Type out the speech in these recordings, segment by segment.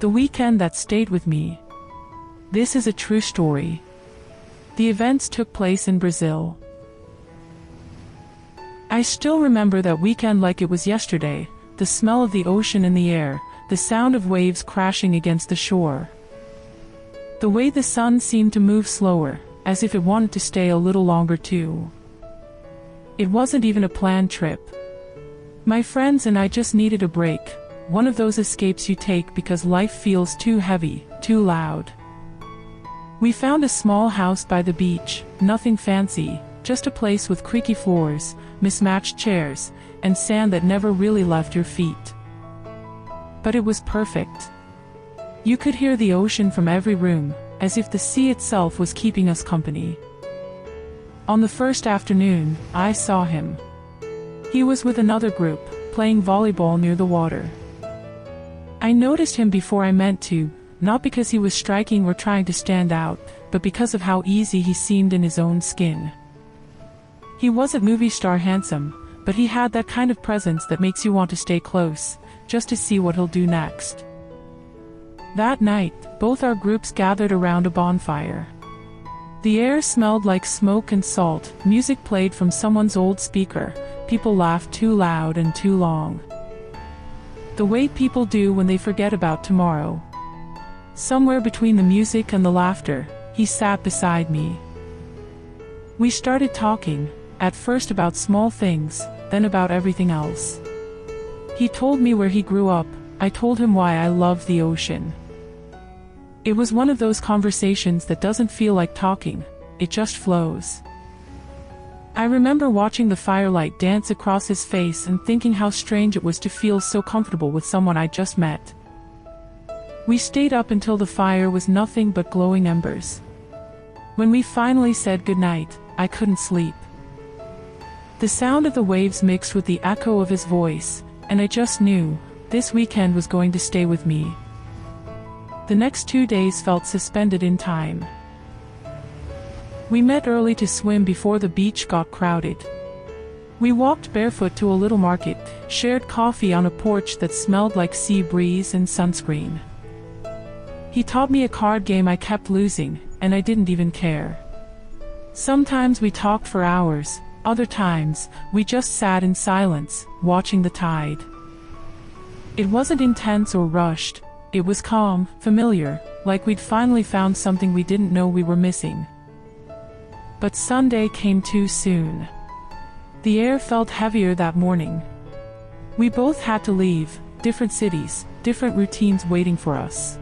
The weekend that stayed with me. This is a true story. The events took place in Brazil. I still remember that weekend like it was yesterday, the smell of the ocean in the air, the sound of waves crashing against the shore. The way the sun seemed to move slower, as if it wanted to stay a little longer too. It wasn't even a planned trip. My friends and I just needed a break, one of those escapes you take because life feels too heavy, too loud. We found a small house by the beach, nothing fancy, just a place with creaky floors, mismatched chairs, and sand that never really left your feet. But it was perfect. You could hear the ocean from every room, as if the sea itself was keeping us company. On the first afternoon, I saw him. He was with another group, playing volleyball near the water. I noticed him before I meant to, not because he was striking or trying to stand out, but because of how easy he seemed in his own skin. He wasn't movie star handsome, but he had that kind of presence that makes you want to stay close, just to see what he'll do next. That night, both our groups gathered around a bonfire. The air smelled like smoke and salt, music played from someone's old speaker, people laughed too loud and too long. The way people do when they forget about tomorrow. Somewhere between the music and the laughter, he sat beside me. We started talking, at first about small things, then about everything else. He told me where he grew up, I told him why I loved the ocean. It was one of those conversations that doesn't feel like talking, it just flows. I remember watching the firelight dance across his face and thinking how strange it was to feel so comfortable with someone I just met. We stayed up until the fire was nothing but glowing embers. When we finally said goodnight, I couldn't sleep. The sound of the waves mixed with the echo of his voice, and I just knew, this weekend was going to stay with me. The next 2 days felt suspended in time. We met early to swim before the beach got crowded. We walked barefoot to a little market, shared coffee on a porch that smelled like sea breeze and sunscreen. He taught me a card game I kept losing, and I didn't even care. Sometimes we talked for hours, other times, we just sat in silence, watching the tide. It wasn't intense or rushed, it was calm, familiar, like we'd finally found something we didn't know we were missing. But Sunday came too soon. The air felt heavier that morning. We both had to leave, different cities, different routines waiting for us.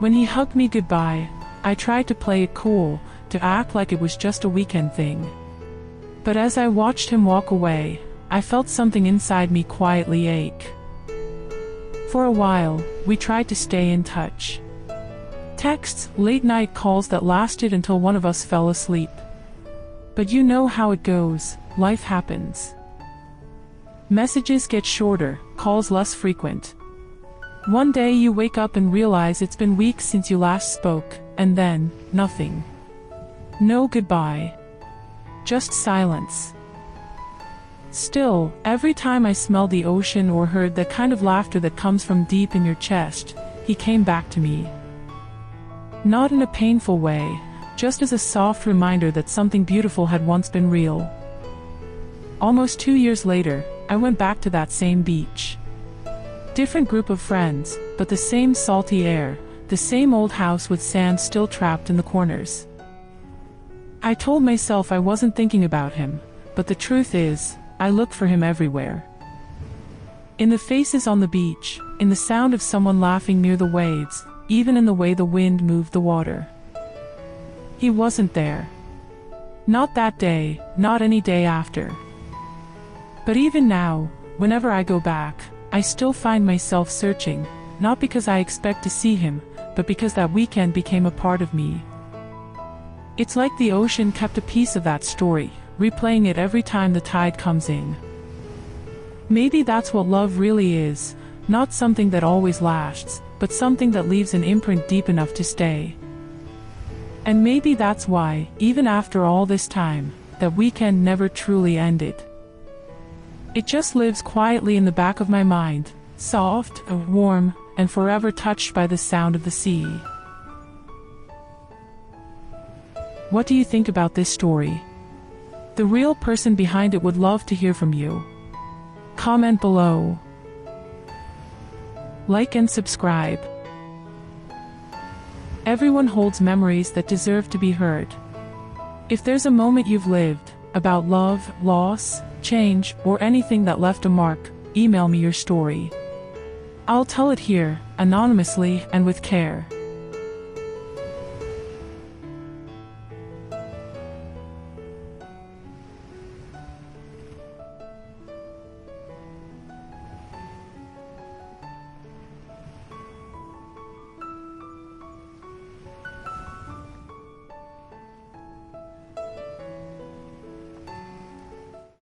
When he hugged me goodbye, I tried to play it cool, to act like it was just a weekend thing. But as I watched him walk away, I felt something inside me quietly ache. For a while, we tried to stay in touch. Texts, late-night calls that lasted until one of us fell asleep. But you know how it goes, life happens. Messages get shorter, calls less frequent. One day you wake up and realize it's been weeks since you last spoke, and then, nothing. No goodbye. Just silence. Still, every time I smelled the ocean or heard that kind of laughter that comes from deep in your chest, he came back to me. Not in a painful way, just as a soft reminder that something beautiful had once been real. Almost 2 years later, I went back to that same beach. Different group of friends, but the same salty air, the same old house with sand still trapped in the corners. I told myself I wasn't thinking about him, but the truth is, I looked for him everywhere. In the faces on the beach, in the sound of someone laughing near the waves, even in the way the wind moved the water. He wasn't there. Not that day, not any day after. But even now, whenever I go back, I still find myself searching, not because I expect to see him, but because that weekend became a part of me. It's like the ocean kept a piece of that story, replaying it every time the tide comes in. Maybe that's what love really is, not something that always lasts, but something that leaves an imprint deep enough to stay. And maybe that's why, even after all this time, that weekend never truly ended. It just lives quietly in the back of my mind, soft, warm, and forever touched by the sound of the sea. What do you think about this story? The real person behind it would love to hear from you. Comment below. Like and subscribe. Everyone holds memories that deserve to be heard. If there's a moment you've lived, about love, loss, change, or anything that left a mark, email me your story. I'll tell it here, anonymously and with care.